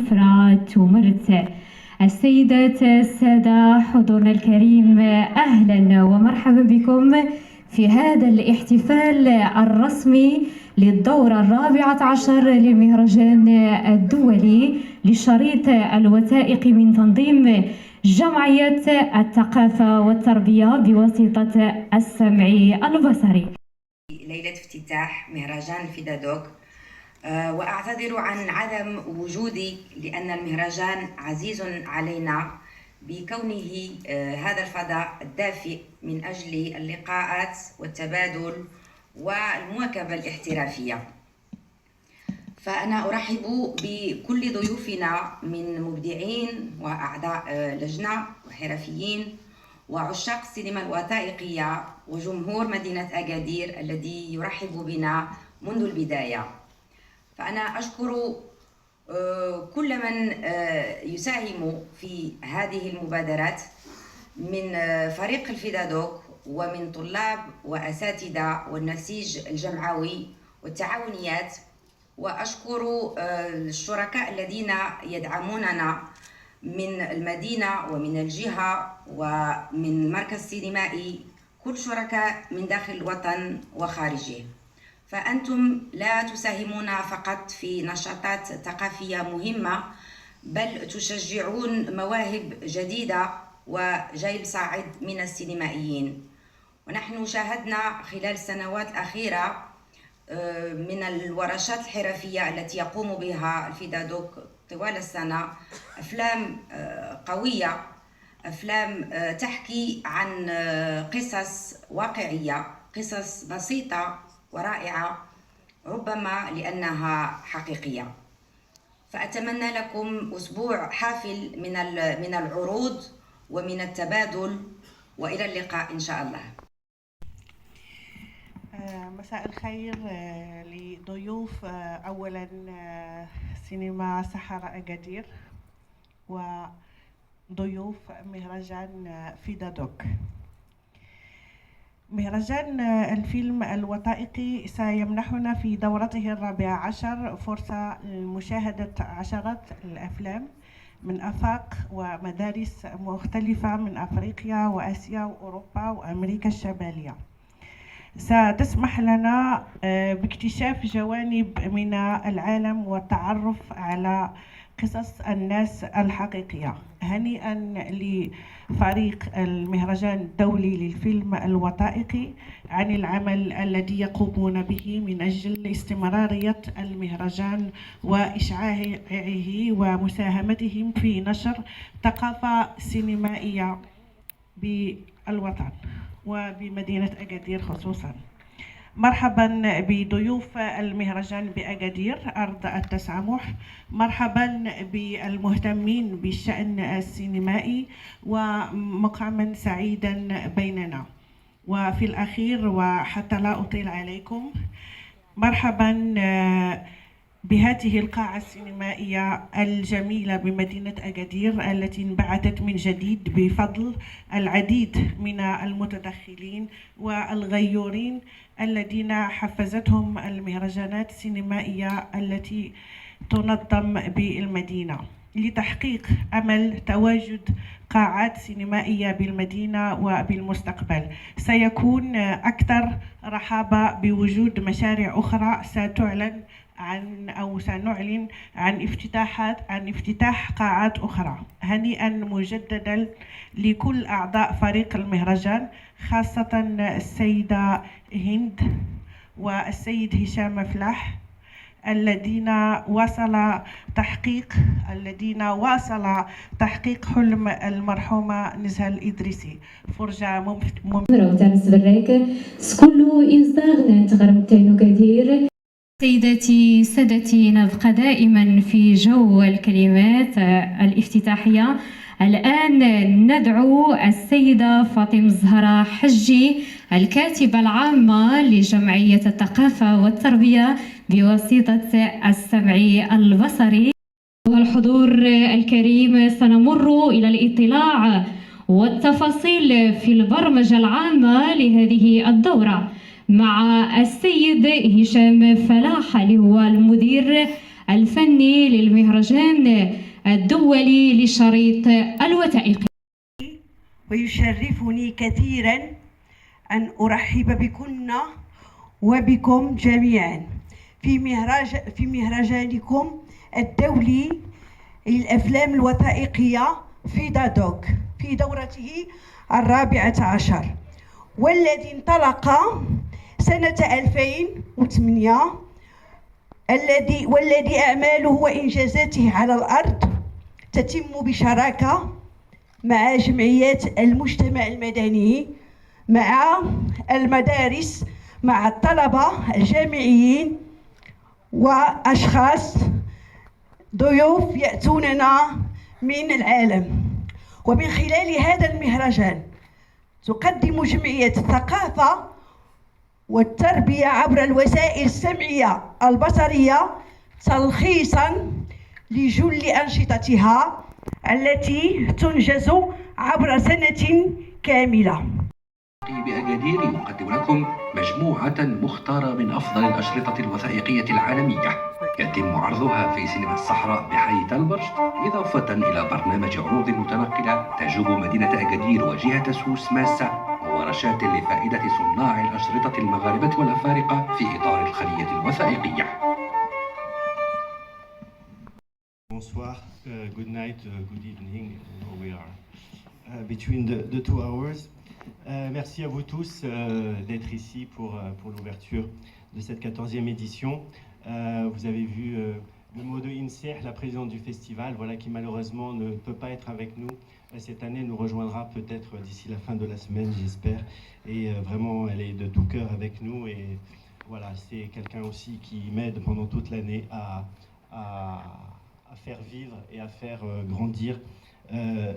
سفرة تمرت. السيدات السادة، حضورنا الكريم، أهلا ومرحبا بكم في هذا الاحتفال الرسمي للدورة 14 للمهرجان الدولي لشريط الوثائق من تنظيم جمعية الثقافة والتربية بواسطة السمع البصري. ليلة افتتاح مهرجان الفيدادوك، وأعتذر عن عدم وجودي لأن المهرجان عزيز علينا بكونه هذا الفضاء الدافئ من أجل اللقاءات والتبادل والمواكبة الاحترافية. فأنا أرحب بكل ضيوفنا من مبدعين وأعضاء لجنة وحرفيين وعشاق السينما الوثائقية وجمهور مدينة أكادير الذي يرحب بنا منذ البداية. فأنا أشكر كل من يساهم في هذه المبادرات من فريق الفيدادوك ومن طلاب وأساتذة والنسيج الجمعوي والتعاونيات، وأشكر الشركاء الذين يدعموننا من المدينة ومن الجهة ومن المركز السينمائي، كل شركاء من داخل الوطن وخارجه. فأنتم لا تساهمون فقط في نشاطات ثقافية مهمة، بل تشجعون مواهب جديدة وجيل صاعد من السينمائيين. ونحن شاهدنا خلال السنوات الأخيرة من الورشات الحرفية التي يقوم بها الفيدادوك طوال السنة أفلام قوية، أفلام تحكي عن قصص واقعية، قصص بسيطة ورائعة ربما لأنها حقيقية. فأتمنى لكم أسبوع حافل من العروض ومن التبادل، وإلى اللقاء إن شاء الله. مساء الخير لضيوف أولا سينما صحراء أكادير وضيوف مهرجان فيدادوك. مهرجان الفيلم الوثائقي سيمنحنا في دورته 14 فرصة لمشاهدة عشرات الأفلام من آفاق ومدارس مختلفة من أفريقيا وآسيا وأوروبا وأمريكا الشمالية. ستسمح لنا باكتشاف جوانب من العالم والتعرف على قصص الناس الحقيقية. هنيئا لفريق المهرجان الدولي للفيلم الوثائقي عن العمل الذي يقومون به من أجل استمرارية المهرجان وإشعاعه ومساهمتهم في نشر ثقافة سينمائية بالوطن وبمدينة أكادير خصوصا. مرحبا بضيوف المهرجان بأكادير أرض التسامح، مرحبا بالمهتمين بالشأن السينمائي ومقاما سعيدا بيننا. وفي الأخير وحتى لا أطيل عليكم، مرحبا بهذه القاعة السينمائية الجميلة بمدينة أكادير التي انبعثت من جديد بفضل العديد من المتدخلين والغيورين الذين حفزتهم المهرجانات السينمائية التي تنظم بالمدينة لتحقيق أمل تواجد قاعات سينمائية بالمدينة وبالمستقبل. سيكون أكثر رحابة بوجود مشاريع أخرى ستعلن سنعلن عن افتتاح قاعات أخرى. هنيئا مجددا لكل أعضاء فريق المهرجان، خاصة السيدة هند والسيد هشام فلاح الذين واصل تحقيق حلم المرحومة نزهة الإدريسي. فرجة ممتازة. سكولو إنستغنت غرمتين كثير. سيداتي سادتي، نبقى دائما في جو الكلمات الافتتاحية. الآن ندعو السيدة فاطمة زهرة حجي، الكاتبة العامة لجمعية الثقافة والتربية بواسطة السمع البصري. والحضور الكريم، سنمر إلى الإطلاع والتفاصيل في البرمجة العامة لهذه الدورة مع السيد هشام فلاح اللي هو المدير الفني للمهرجان الدولي للشريط الوثائقي. ويشرفني كثيرا أن أرحب بكن وبكم جميعا في مهرجانكم الدولي للأفلام الوثائقية في دادوك في دورته 14، والذي انطلق سنة 2008 والذي أعماله وإنجازاته على الأرض تتم بشراكة مع جمعيات المجتمع المدني، مع المدارس، مع الطلبة الجامعيين وأشخاص ضيوف يأتوننا من العالم. ومن خلال هذا المهرجان تقدم جمعية الثقافة والتربية عبر الوسائل السمعية البصرية تلخيصا لجل أنشطتها التي تنجز عبر سنة كاملة. بأكادير يقدم لكم مجموعة مختارة من أفضل الأشرطة الوثائقية العالمية يتم عرضها في سينما الصحراء بحي تلبرشت، إضافة إلى برنامج عروض متنقلة تجوب مدينة أكادير وجهة سوس ماسة وورشات لفائدة صناع الأشرطة المغاربة والأفارقة في إطار الخلية الوثائقية. Bonsoir, good night, good evening, we are between the 2 hours. Merci à vous tous d'être ici pour l'ouverture de cette 14e édition. Vous avez vu le mot de Inser, la présidente du festival, voilà, qui malheureusement ne peut pas être avec nous. Cette année, nous rejoindra peut-être d'ici la fin de la semaine, j'espère. Et vraiment, elle est de tout cœur avec nous. Et voilà, c'est quelqu'un aussi qui m'aide pendant toute l'année à faire vivre et à faire grandir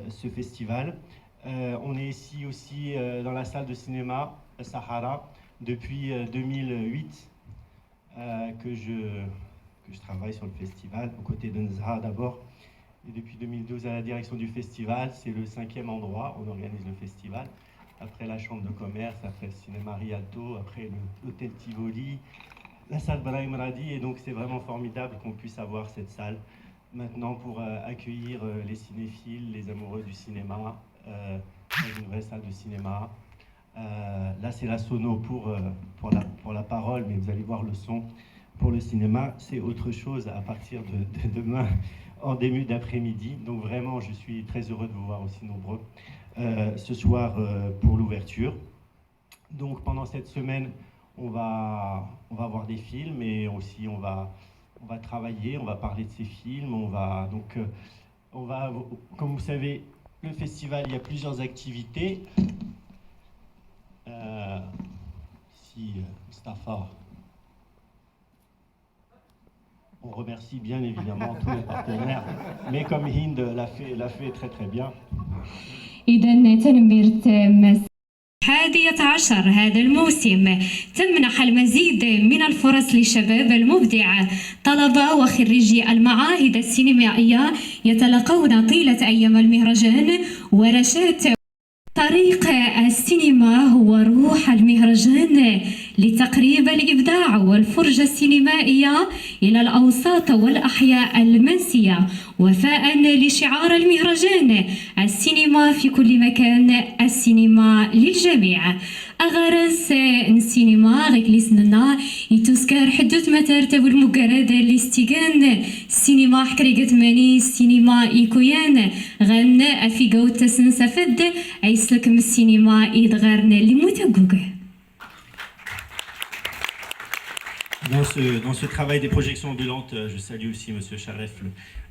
ce festival. On est ici aussi dans la salle de cinéma Sahara depuis 2008 que je travaille sur le festival, aux côtés de Nzha d'abord. Et depuis 2012 à la direction du festival, c'est le 5e endroit où on organise le festival. Après la chambre de commerce, après le cinéma Rialto, après l'hôtel Tivoli, la salle Brahim Radi. Et donc c'est vraiment formidable qu'on puisse avoir cette salle maintenant pour accueillir les cinéphiles, les amoureux du cinéma, dans une vraie salle de cinéma. Là c'est la sono pour la parole, mais vous allez voir le son pour le cinéma, c'est autre chose à partir de demain en début d'après-midi. Donc vraiment, je suis très heureux de vous voir aussi nombreux ce soir pour l'ouverture. Donc pendant cette semaine, on va voir des films et aussi on va travailler, on va parler de ces films, on va, comme vous savez, le festival, il y a plusieurs activités. Si Mustafa, on remercie bien évidemment tous les partenaires, mais comme Hind l'a fait très très bien. إذن تنمية 11 هذا الموسم تمنح المزيد من الفرص للشباب المبدع. طلبة وخريجي المعاهد السينمائية يتلقون طيلة أيام المهرجان ورشات. طريق السينما هو روح المهرجان لتقريب الإبداع والفرجة السينمائية إلى الأوساط والأحياء المنسية، وفاء لشعار المهرجان: السينما في كل مكان، السينما للجميع. أغرس السينما غيكليسنا يتوسكر حدوث متارتب المقرد الاستيغان السينما حكريقة ماني السينما إيكويان غن أفي قوت سنسفد أيسلكم السينما إدغارنا لمتقوق. Dans ce travail des projections ambulantes, je salue aussi M. Charef,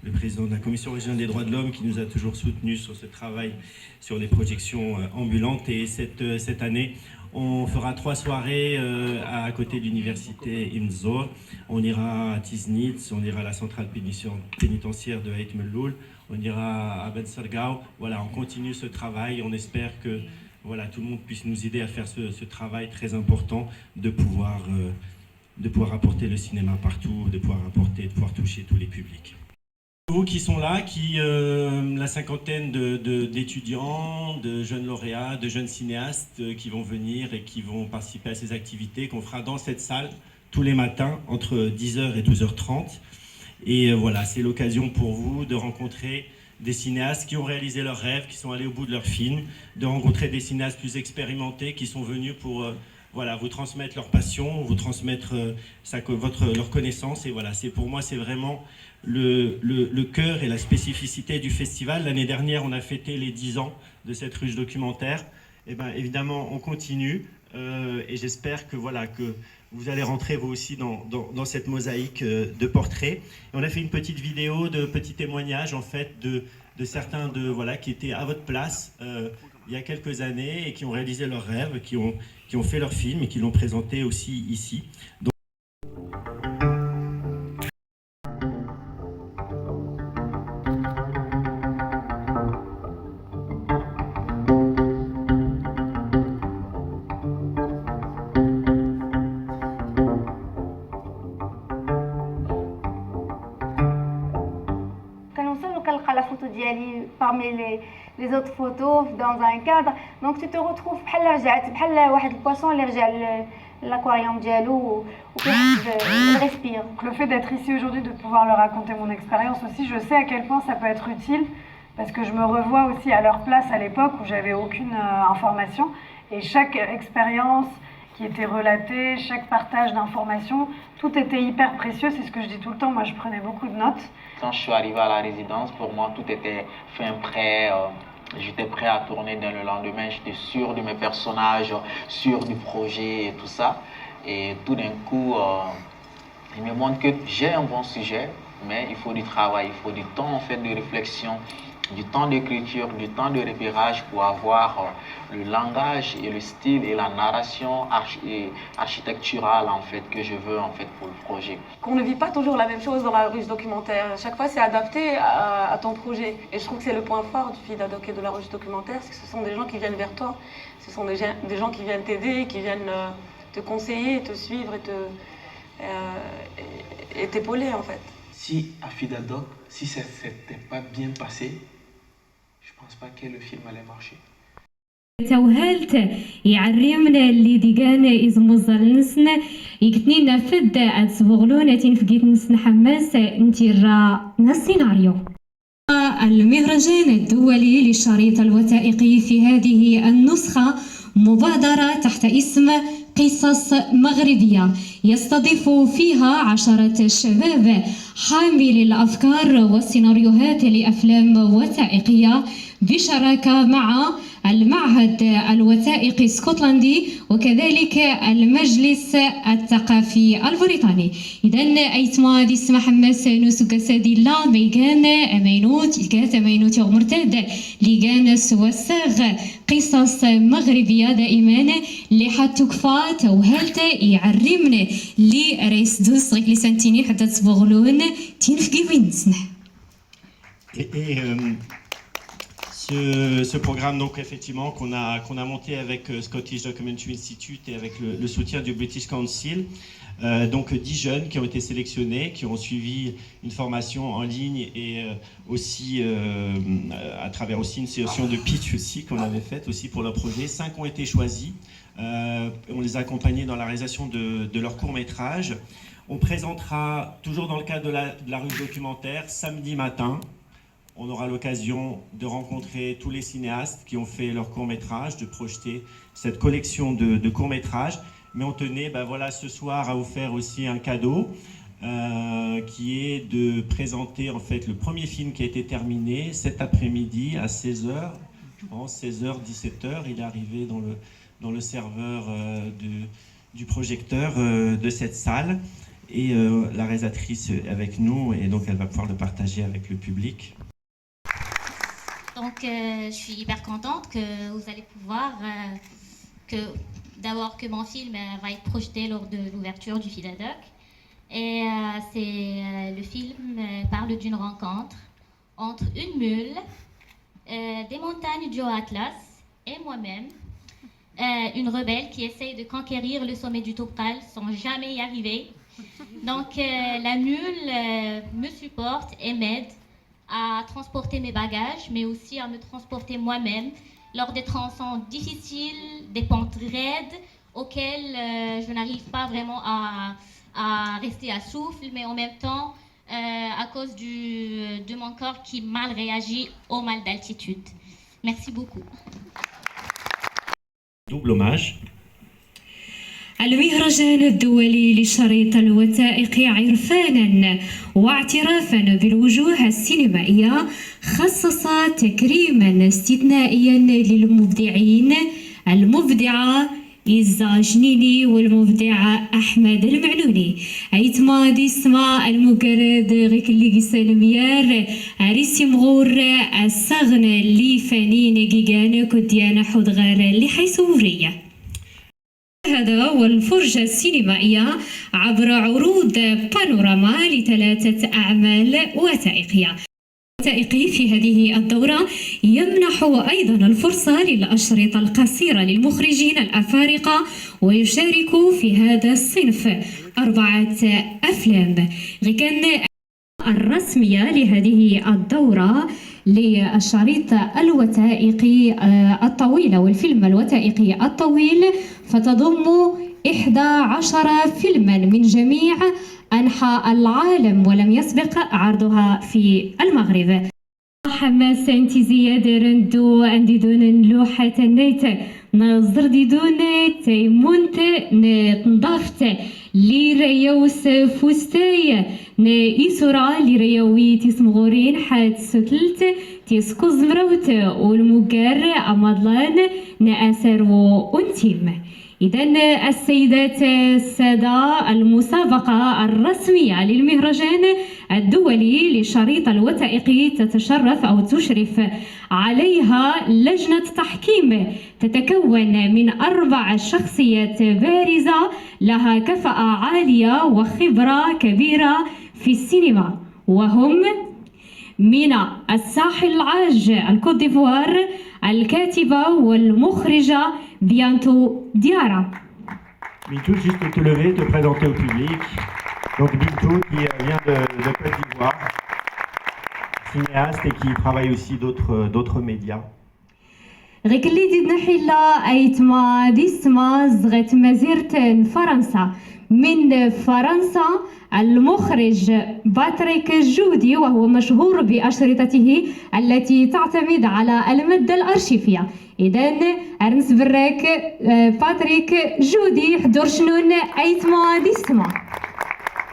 le président de la Commission régionale des droits de l'homme, qui nous a toujours soutenus sur ce travail sur les projections ambulantes. Et cette année, on fera 3 soirées à côté de l'université Imzor. On ira à Tiznitz, on ira à la centrale pénitentiaire de Ait Melloul, on ira à Ben Sargao. Voilà, on continue ce travail. On espère que voilà, tout le monde puisse nous aider à faire ce travail très important de pouvoir apporter le cinéma partout, de pouvoir toucher tous les publics. Vous qui sont là, la cinquantaine d'étudiants, de jeunes lauréats, de jeunes cinéastes qui vont venir et qui vont participer à ces activités qu'on fera dans cette salle tous les matins entre 10h et 12h30. Et voilà, c'est l'occasion pour vous de rencontrer des cinéastes qui ont réalisé leurs rêves, qui sont allés au bout de leurs films, de rencontrer des cinéastes plus expérimentés qui sont venus pour voilà, vous transmettre leur passion, vous transmettre leur connaissance. Et voilà, pour moi, c'est vraiment le cœur et la spécificité du festival. L'année dernière, on a fêté les 10 ans de cette ruche documentaire. Et bien, évidemment, on continue et j'espère que, voilà, que vous allez rentrer vous aussi dans cette mosaïque de portraits. Et on a fait une petite vidéo de petits témoignages en fait de certains voilà, qui étaient à votre place il y a quelques années et qui ont réalisé leurs rêves, qui ont fait leur film et qui l'ont présenté aussi ici. Donc, parmi les autres photos dans un cadre, donc tu te retrouves بحال واحد البوisson اللي رجع l'aquarium ديالو il respire. Le fait d'être ici aujourd'hui, de pouvoir leur raconter mon expérience aussi, je sais à quel point ça peut être utile parce que je me revois aussi à leur place à l'époque où j'avais aucune information et chaque expérience qui était relatée, chaque partage d'informations, tout était hyper précieux, c'est ce que je dis tout le temps, moi je prenais beaucoup de notes. Quand je suis arrivé à la résidence, pour moi tout était fin prêt, j'étais prêt à tourner dès le lendemain, j'étais sûr de mes personnages, sûr du projet et tout ça. Et tout d'un coup, il me montre que j'ai un bon sujet, mais il faut du travail, il faut du temps en fait de réflexion, du temps d'écriture, du temps de repérage pour avoir le langage et le style et la narration architecturale en fait que je veux en fait pour le projet. Qu'on ne vit pas toujours la même chose dans la ruche documentaire. Chaque fois, c'est adapté à ton projet. Et je trouve que c'est le point fort du FIDADOC et de la ruche documentaire, c'est que ce sont des gens qui viennent vers toi. Ce sont des gens qui viennent t'aider, qui viennent te conseiller, te suivre et t'épauler en fait. Si à FIDADOC, si ça ne s'était pas bien passé, je pense pas que le film allait marcher. توهلت يعرمنا اللي ديجانا إزموزال نسنا يكتني نفد أتسبغلونة تنفقيت نسنا حماس نتيرا السيناريو. المهرجان الدولي للشريط الوثائقي في هذه النسخة مبادرة تحت اسم قصص مغربية يستضيف فيها عشرة شباب حاملي الأفكار والسيناريوهات لأفلام وثائقية بشراكة مع المعهد الوثائقي الاسكتلندي وكذلك المجلس الثقافي البريطاني. إذن أيتما دي اسم حماس نوسك سادي لا ميغان أمينوت إكات أمينوت يغمرتاد ليغان سواساغ قصص مغربية دائما اللي حتكفى توهلت يعرمنا لي رئيس دوس غيك لسانتيني حتى تسبغلون تنفقي وين نسنح. Ce programme, donc effectivement, qu'on a monté avec Scottish Documentary Institute et avec le soutien du British Council, donc 10 jeunes qui ont été sélectionnés, qui ont suivi une formation en ligne et aussi à travers aussi une session de pitch aussi qu'on avait faite aussi pour leur projet. 5 ont été choisis, on les a accompagnés dans la réalisation de leur court-métrage. On présentera toujours dans le cadre de la ruche documentaire samedi matin. On aura l'occasion de rencontrer tous les cinéastes qui ont fait leur court-métrage, de projeter cette collection de courts-métrages. Mais on tenait voilà, ce soir à vous faire aussi un cadeau qui est de présenter en fait le premier film qui a été terminé cet après-midi à 16h. Je pense 16h, 17h, il est arrivé dans le serveur du projecteur de cette salle. Et la réalisatrice est avec nous et donc elle va pouvoir le partager avec le public. Donc je suis hyper contente que vous allez pouvoir, d'abord que mon film va être projeté lors de l'ouverture du FIDADOC. Et le film parle d'une rencontre entre une mule, des montagnes du Haut-Atlas et moi-même, une rebelle qui essaye de conquérir le sommet du Topral sans jamais y arriver. Donc la mule me supporte et m'aide à transporter mes bagages, mais aussi à me transporter moi-même lors des tronçons difficiles, des pentes raides auxquelles je n'arrive pas vraiment à rester à souffle, mais en même temps à cause de mon corps qui mal réagit au mal d'altitude. Merci beaucoup. Double hommage. المهرجان الدولي لشريط الوثائق عرفانا واعترافا بالوجوه السينمائية خصص تكريما استثنائيا للمبدعين المبدعة إيزا جنيني والمبدع أحمد المعلوني أيتما ديسما المقرد غيك اللي قسالميار عريسي مغور السغن اللي فانين جيجان كديانا حدغار اللي حيسورية. هذا هو الفرجة السينمائية عبر عروض بانوراما لثلاثة أعمال وثائقية. الوثائقي في هذه الدورة يمنح أيضا الفرصة للأشرطة القصيرة للمخرجين الأفارقة ويشارك في هذا الصنف 4 أفلام. كان الرسمية لهذه الدورة للشريط الوثائقي الطويل والفيلم الوثائقي الطويل فتضم 11 فيلما من جميع أنحاء العالم ولم يسبق عرضها في المغرب. حماس انتي زيادة رندو عندي دون لوحة النيت نصدر دي دون تيمونت نضافت لي ريوس فوستاي نيسورا لي ريوي تسمغورين حاد ستلت تيسكو زمروت والمقار أمضلان نأسرو أنتيم. إذن السيدات السادة المسابقة الرسمية للمهرجان الدولي لشريط الوثائقي تتشرف أو تشرف عليها لجنة تحكيم تتكون من 4 شخصيات بارزة لها كفاءة عالية وخبرة كبيرة في السينما وهم من الساحل العاج الكوت ديفوار الكاتبة والمخرجة Bientôt Diara. Bintou, juste te lever, te présenter au public. Donc Bintou qui vient de Côte d'Ivoire, cinéaste et qui travaille aussi d'autres médias. غيك اللي ديدنا حيلا ايتما ديسما زغت مزيرت فرنسا من فرنسا المخرج باتريك جودي وهو مشهور بأشرطته التي تعتمد على المادة الأرشيفية. إذن أرنس براك باتريك جودي حضر شنون أيتما ديسما.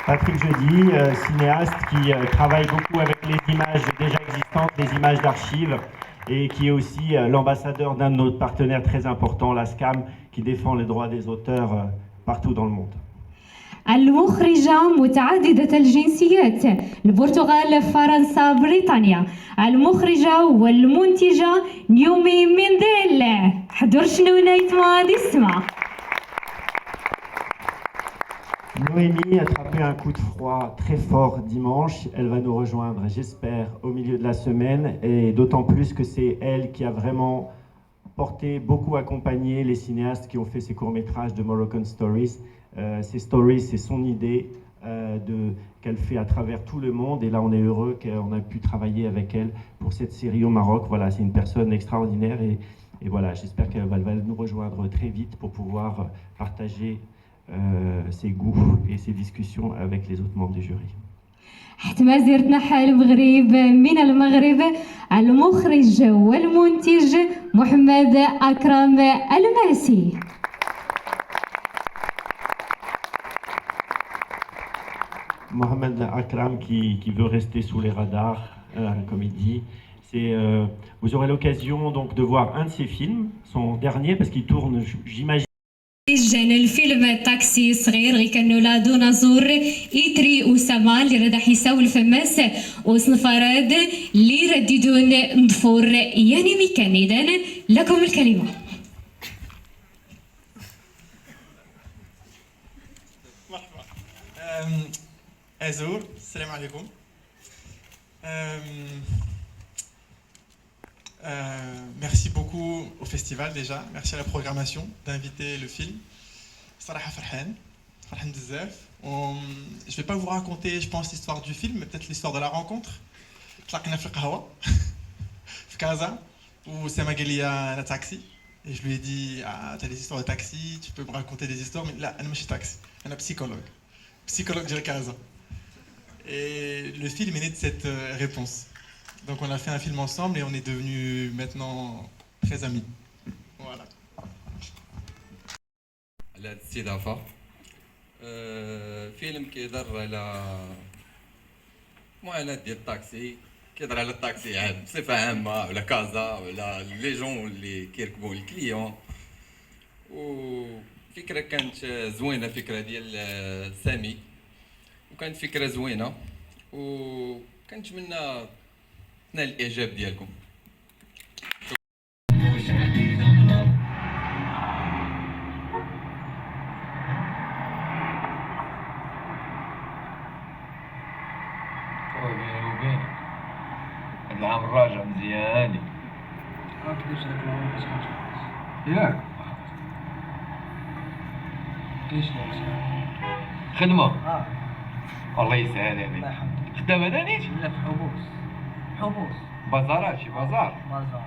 Patrick Jeudi, cinéaste qui travaille beaucoup avec les images déjà existantes, les images d'archives, et qui est aussi l'ambassadeur d'un de nos partenaires très importants, la SCAM, qui défend les droits des auteurs partout dans le monde. المخرجة متعددة الجنسيات البرتغال فرنسا بريطانيا المخرجة والمنتجة نيومي مينديل حضر شنو نايتما ديسما. Noémie a attrapé un coup de froid très fort dimanche. Elle va nous rejoindre, j'espère, au milieu de la semaine. Et d'autant plus que c'est elle qui a vraiment porté, beaucoup accompagné les cinéastes qui ont fait ces courts-métrages de Moroccan Stories. Ces stories, c'est son idée qu'elle fait à travers tout le monde. Et là, on est heureux qu'on a pu travailler avec elle pour cette série au Maroc. Voilà, c'est une personne extraordinaire. Et voilà, j'espère qu'elle va nous rejoindre très vite pour pouvoir partager ses goûts et ses discussions avec les autres membres du jury. حتى ما زرتنا حال المغرب من المغرب المخرج والمنتج محمد أكرم الماسي. Mohamed Akram qui veut rester sous les radars, comme il dit. Vous aurez l'occasion donc de voir un de ses films, son dernier, parce qu'il tourne, j'imagine. جانا الفيلم تاكسي صغير غي كانوا لا دونازور إيتري وسما اللي راه حيساو الفماس وصنفراد اللي رددون نضفور يعني ميكان. إذن لكم الكلمة. مرحبا. أزور السلام عليكم. Merci beaucoup au festival déjà, merci à la programmation d'inviter le film. Sarah Farhan Bzaf. Je ne vais pas vous raconter, je pense, l'histoire du film, mais peut-être l'histoire de la rencontre. تلاقينا في القهوة في كازا وسما قال لي أنا taxi. Et je lui ai dit, ah, t'as des histoires de taxi, tu peux me raconter des histoires, mais là, أنا ماشي taxi, أنا psychologue de Casa. Et le film est né de cette réponse. Donc on a fait un film ensemble et on est devenus maintenant très amis. Voilà. على هذه الاستضافة فيلم كيهضر على معاناة ديال الطاكسي، كيهضر على الطاكسي عام بصفة عامة، على كازا وعلى لي جون اللي كيركبوا الكليون. وفكرة كانت زوينة، فكرة ديال سامي، وكانت فكرة زوينة وكنتمنى تنال الإعجاب ديالكم. هاد العام الراجع مزيانين. كيفاش هاك العام باش كنتخلص؟ ياك كاين شنو خدمة؟ الله يسهل عليك. الله يحفظك. خدام هذا نيت؟ لا في حبوس بازارات، شي بازار؟ بازار.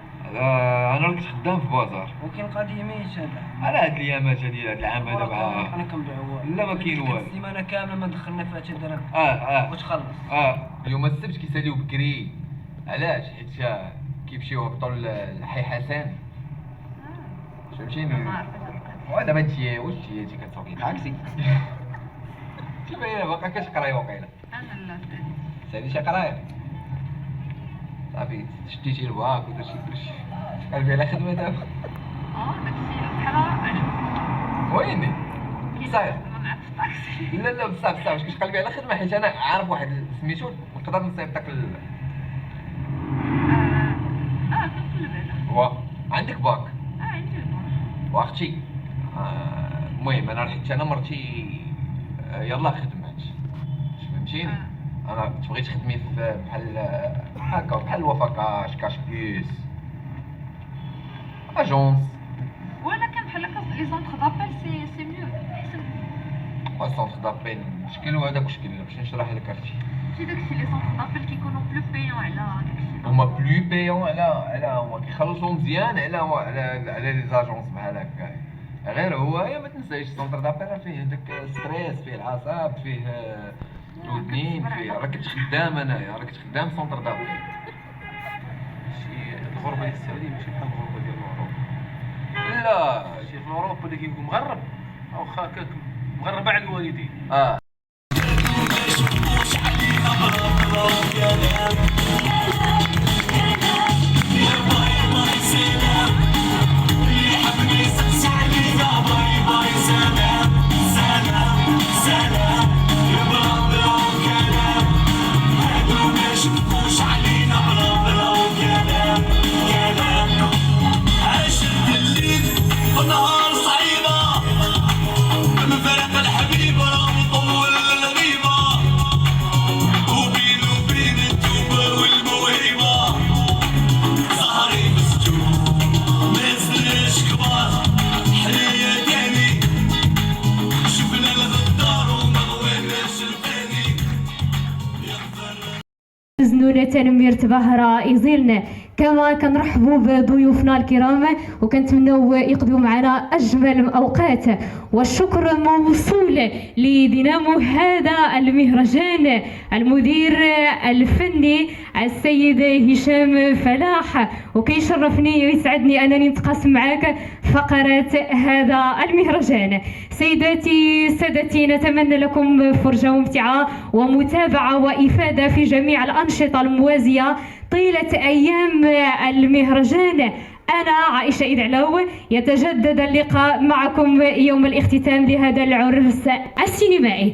انا كنت خدام في بازار. وكاين قضية ماشي هذا. على هاد الايامات هادي هاد العام هذا مع انا كنبيع والو. لا ما كاين والو. السيمانة كاملة ما دخلنا فيها حتى درهم. وتخلص. اليوم السبت كيساليو بكري. علاش؟ حيت كيمشيو يهبطوا لحي حسن. فهمتيني؟ ودابا انت واش انت كتسوقي طاكسي؟ انت باينه باقا كتقراي واقيلا. انا لا سالي شي قرايه. صافي شديتي الباك ودرتي كلشي. قلبي على خدمه دابا. داكشي بحال ويني؟ كي صاير؟ مع الطاكسي. لا بصح واش كتقلبي على خدمه حيت انا عارف واحد سميتو نقدر نصيفطك كنت لباس. عندك باك؟ عندي الباك. واختي المهم انا حيت انا مرتي يلاه خدمات فهمتيني. انا تبغي تخدمي في بحال هكا بحال وفاكاش كاش بليس اجونس ولكن بحال هكا لي زونتر دابيل سي ميو احسن. سونتر دابيل شكل وهذاك شكل باش نشرح لك اختي. شي داكشي لي زونتر دابيل كيكونوا بلو بيون على داكشي. هما بلو بيون على هما كيخلصوا مزيان على لي زاجونس بحال هكا. غير هو ما تنسايش السونتر دابيل فيه داك ستريس، فيه العصاب، فيه الودنين، فيه راه كنت خدام انايا، راه كنت خدام سونتر دابيل. شي الغربه ديال السعوديه ماشي بحال الغربه ديال الاوروب. لا شي في الاوروب اللي كيكون مغرب او هكاك مغربه على الوالدين. زنونة تنمير تبهرة يزيلنا. كما كنرحبوا بضيوفنا الكرام وكنتمنوا يقضوا معنا اجمل الاوقات، والشكر موصول لدينامو هذا المهرجان المدير الفني السيد هشام فلاح، وكيشرفني ويسعدني انني نتقاسم معك فقرات هذا المهرجان. سيداتي سادتي، نتمنى لكم فرجه ممتعه ومتابعه وافاده في جميع الانشطه الموازيه طيله ايام المهرجان. أنا عائشة إدعلاو، يتجدد اللقاء معكم يوم الاختتام لهذا العرس السينمائي.